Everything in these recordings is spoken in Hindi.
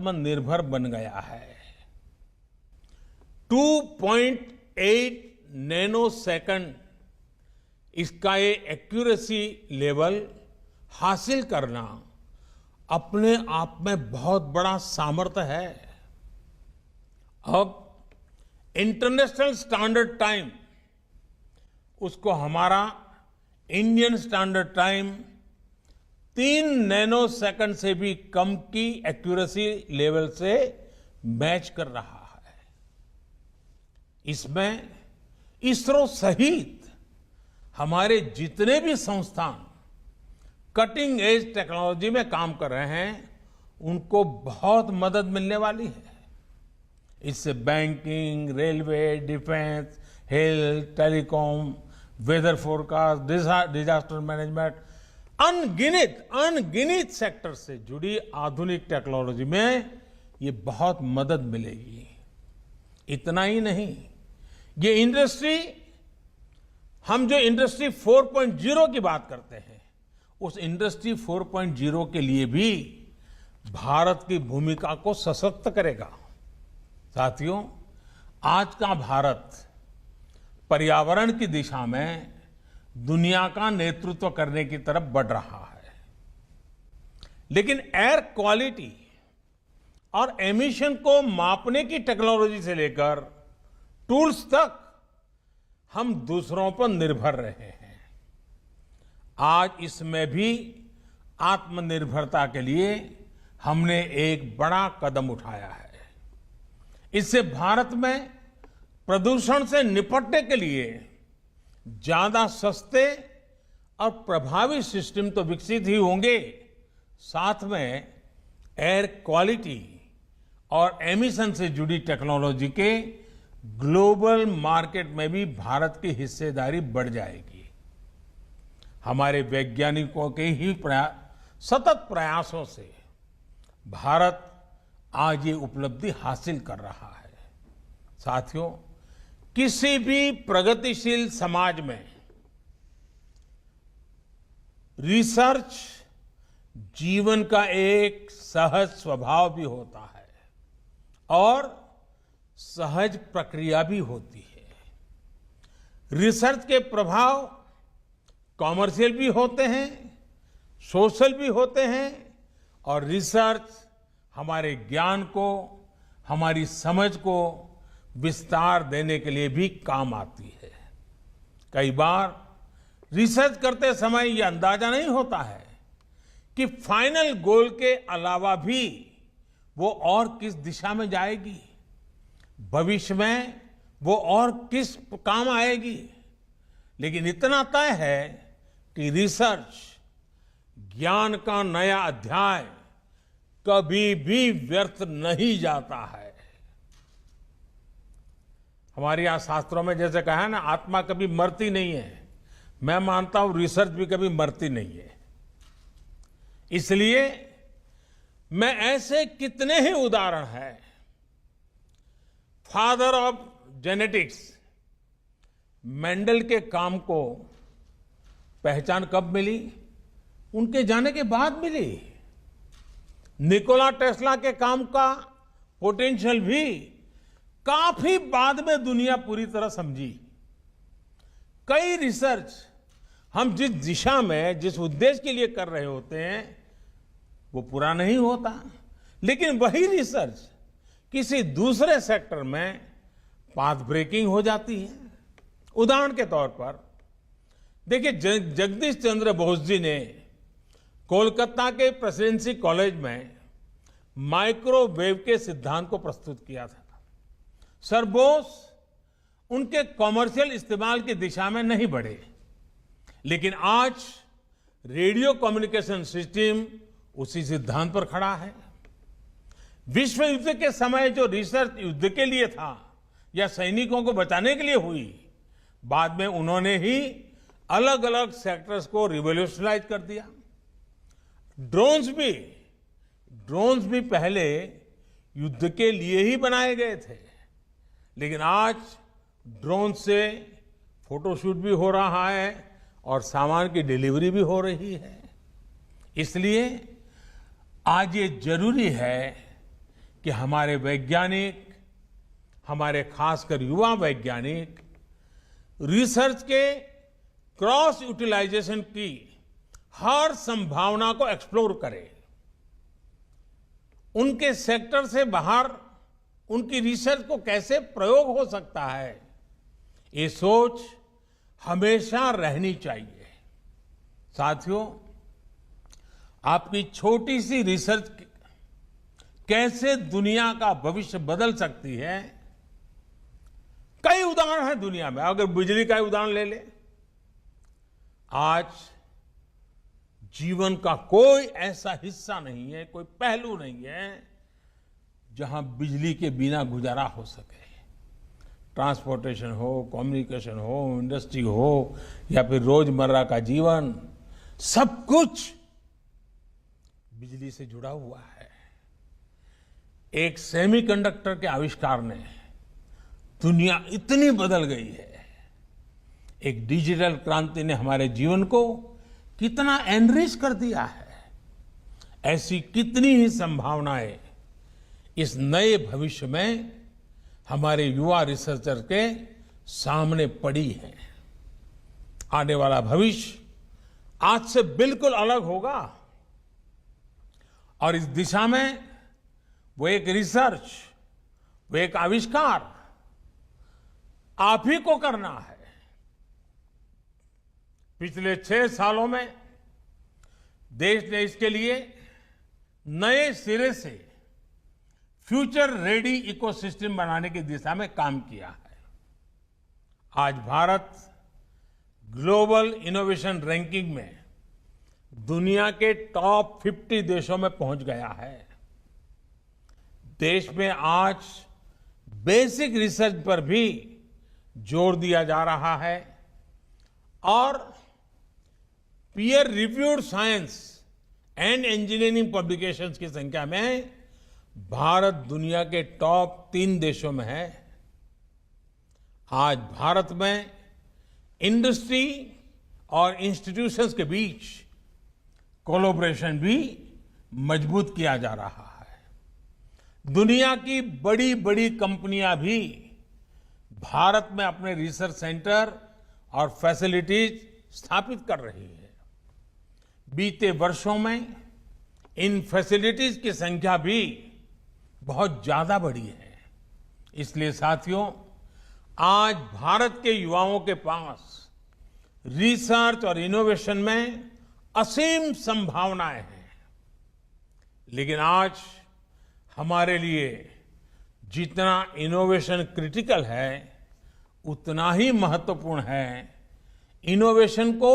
आत्मनिर्भर बन गया है। 2.8 नैनो सेकंड इसका ये एक्यूरेसी लेवल हासिल करना अपने आप में बहुत बड़ा सामर्थ्य है। अब इंटरनेशनल स्टैंडर्ड टाइम, उसको हमारा Indian standard time 3 nano second से भी कम की एक्यूरेसी लेवल से मैच कर रहा है। इसमें इसरो सहित हमारे जितने भी संस्थान कटिंग एज टेक्नोलॉजी में काम कर रहे हैं, उनको बहुत मदद मिलने वाली है। इससे banking, railway, defence, health, telecom, weather forecast, disaster management, अनगिनत सेक्टर से जुड़ी आधुनिक टेक्नोलॉजी में ये बहुत मदद मिलेगी। इतना ही नहीं, ये इंडस्ट्री, हम जो इंडस्ट्री 4.0 की बात करते हैं, उस इंडस्ट्री 4.0 के लिए भी भारत की भूमिका को सशक्त करेगा। साथियों, आज का भारत पर्यावरण की दिशा में दुनिया का नेतृत्व करने की तरफ बढ़ रहा है, लेकिन एयर क्वालिटी और एमिशन को मापने की टेक्नोलॉजी से लेकर टूल्स तक हम दूसरों पर निर्भर रहे हैं। आज इसमें भी आत्मनिर्भरता के लिए हमने एक बड़ा कदम उठाया है। इससे भारत में प्रदूषण से निपटने के लिए ज्यादा सस्ते और प्रभावी सिस्टम तो विकसित ही होंगे, साथ में एयर क्वालिटी और एमिशन से जुड़ी टेक्नोलॉजी के ग्लोबल मार्केट में भी भारत की हिस्सेदारी बढ़ जाएगी। हमारे वैज्ञानिकों के ही सतत प्रयासों से भारत आज ये उपलब्धि हासिल कर रहा है। साथियों, किसी भी प्रगतिशील समाज में रिसर्च जीवन का एक सहज स्वभाव भी होता है और सहज प्रक्रिया भी होती है। रिसर्च के प्रभाव कॉमर्शियल भी होते हैं, सोशल भी होते हैं, और रिसर्च हमारे ज्ञान को, हमारी समझ को विस्तार देने के लिए भी काम आती है। कई बार रिसर्च करते समय यह अंदाजा नहीं होता है कि फाइनल गोल के अलावा भी वो और किस दिशा में जाएगी, भविष्य में वो और किस काम आएगी। लेकिन इतना तय है कि रिसर्च ज्ञान का नया अध्याय कभी भी व्यर्थ नहीं जाता है। हमारे यहां शास्त्रों में जैसे कहा है ना, आत्मा कभी मरती नहीं है। मैं मानता हूं रिसर्च भी कभी मरती नहीं है। इसलिए मैं ऐसे कितने ही उदाहरण हैं, फादर ऑफ जेनेटिक्स मेंडल के काम को पहचान कब मिली? उनके जाने के बाद मिली। निकोला टेस्ला के काम का पोटेंशियल भी काफी बाद में दुनिया पूरी तरह समझी। कई रिसर्च हम जिस दिशा में, जिस उद्देश्य के लिए कर रहे होते हैं, वो पूरा नहीं होता, लेकिन वही रिसर्च किसी दूसरे सेक्टर में पाथ ब्रेकिंग हो जाती है। उदाहरण के तौर पर देखिए, जगदीश चंद्र बोस जी ने कोलकाता के प्रेसिडेंसी कॉलेज में माइक्रोवेव के सिद्धांत को प्रस्तुत किया था। सर बोस उनके कॉमर्शियल इस्तेमाल की दिशा में नहीं बढ़े, लेकिन आज रेडियो कम्युनिकेशन सिस्टम उसी सिद्धांत पर खड़ा है। विश्व युद्ध के समय जो रिसर्च युद्ध के लिए था या सैनिकों को बचाने के लिए हुई, बाद में उन्होंने ही अलग अलग सेक्टर्स को रिवॉल्यूशनाइज कर दिया। ड्रोन्स भी पहले युद्ध के लिए ही बनाए गए थे, लेकिन आज ड्रोन से फोटोशूट भी हो रहा है और सामान की डिलीवरी भी हो रही है। इसलिए आज ये जरूरी है कि हमारे वैज्ञानिक, हमारे खासकर युवा वैज्ञानिक रिसर्च के क्रॉस यूटिलाइजेशन की हर संभावना को एक्सप्लोर करें। उनके सेक्टर से बाहर उनकी रिसर्च को कैसे प्रयोग हो सकता है, ये सोच हमेशा रहनी चाहिए। साथियों, आपकी छोटी सी रिसर्च कैसे दुनिया का भविष्य बदल सकती है, कई उदाहरण हैं दुनिया में। अगर बिजली का उदाहरण ले ले, आज जीवन का कोई ऐसा हिस्सा नहीं है, कोई पहलू नहीं है जहां बिजली के बिना गुजारा हो सके। ट्रांसपोर्टेशन हो, कम्युनिकेशन हो, इंडस्ट्री हो या फिर रोजमर्रा का जीवन, सब कुछ बिजली से जुड़ा हुआ है। एक सेमीकंडक्टर के आविष्कार ने दुनिया इतनी बदल गई है। एक डिजिटल क्रांति ने हमारे जीवन को कितना एनरिच कर दिया है। ऐसी कितनी ही संभावनाएं इस नए भविष्य में हमारे युवा रिसर्चर के सामने पड़ी है। आने वाला भविष्य आज से बिल्कुल अलग होगा और इस दिशा में वो एक रिसर्च, वो एक आविष्कार आप ही को करना है। पिछले 6 सालों में देश ने इसके लिए नए सिरे से फ्यूचर रेडी इकोसिस्टम बनाने की दिशा में काम किया है। आज भारत ग्लोबल इनोवेशन रैंकिंग में दुनिया के टॉप 50 देशों में पहुंच गया है। देश में आज बेसिक रिसर्च पर भी जोर दिया जा रहा है और peer reviewed science and engineering publications की संख्या में भारत दुनिया के टॉप 3 देशों में है। आज भारत में इंडस्ट्री और इंस्टीट्यूशंस के बीच कोलैबोरेशन भी मजबूत किया जा रहा है। दुनिया की बड़ी बड़ी कंपनियां भी भारत में अपने रिसर्च सेंटर और फैसिलिटीज स्थापित कर रही है। बीते वर्षों में इन फैसिलिटीज की संख्या भी बहुत ज्यादा बढ़ी है। इसलिए साथियों, आज भारत के युवाओं के पास रिसर्च और इनोवेशन में असीम संभावनाएं हैं। लेकिन आज हमारे लिए जितना इनोवेशन क्रिटिकल है, उतना ही महत्वपूर्ण है इनोवेशन को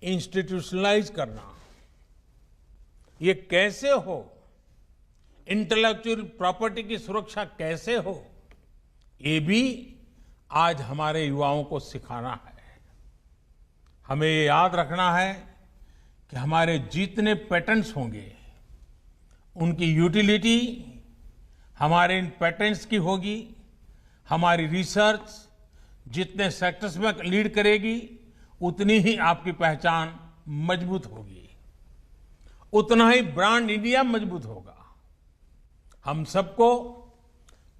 इंस्टीट्यूशनलाइज करना। ये कैसे हो, इंटेलेक्चुअल प्रॉपर्टी की सुरक्षा कैसे हो, ये भी आज हमारे युवाओं को सिखाना है। हमें ये याद रखना है कि हमारे जितने पेटेंट्स होंगे, उनकी यूटिलिटी हमारे इन पेटेंट्स की होगी। हमारी रिसर्च जितने सेक्टर्स में लीड करेगी, उतनी ही आपकी पहचान मजबूत होगी, उतना ही ब्रांड इंडिया मजबूत होगा। हम सबको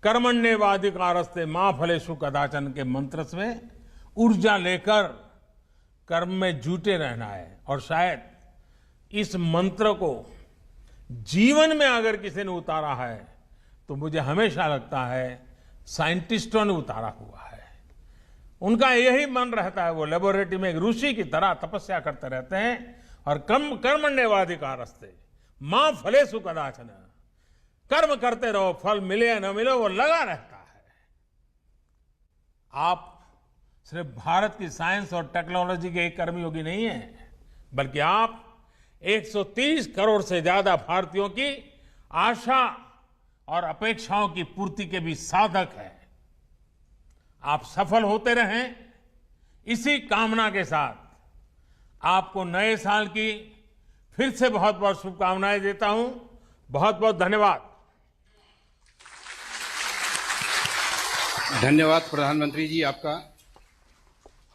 कर्मण्येवाधिकारस्ते मां फलेषु कदाचन के मंत्र से ऊर्जा लेकर कर्म में जुटे रहना है। और शायद इस मंत्र को जीवन में अगर किसी ने उतारा है, तो मुझे हमेशा लगता है साइंटिस्टों ने उतारा हुआ है। उनका यही मन रहता है, वो लेबोरेटरी में एक ऋषि की तरह तपस्या करते रहते हैं और कर्मण्येवाधिकारस्ते मां फलेषु कदाचन, कर्म करते रहो, फल मिले या न मिले वो लगा रहता है। आप सिर्फ भारत की साइंस और टेक्नोलॉजी के एक कर्मयोगी नहीं है, बल्कि आप 130 करोड़ से ज्यादा भारतीयों की आशा और अपेक्षाओं की पूर्ति के भी साधक है। आप सफल होते रहें, इसी कामना के साथ आपको नए साल की फिर से बहुत बहुत शुभकामनाएं देता हूं। बहुत बहुत धन्यवाद। धन्यवाद प्रधानमंत्री जी आपका।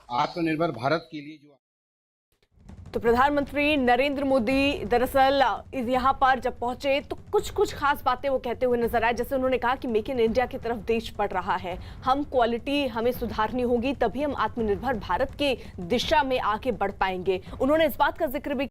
आत्मनिर्भर भारत के लिए जो तो प्रधानमंत्री नरेंद्र मोदी दरअसल यहाँ पर जब पहुंचे तो कुछ खास बातें वो कहते हुए नजर आए। जैसे उन्होंने कहा कि मेक इन इंडिया की तरफ देश बढ़ रहा है, हम क्वालिटी हमें सुधारनी होगी, तभी हम आत्मनिर्भर भारत की दिशा में आगे बढ़ पाएंगे। उन्होंने इस बात का जिक्र भी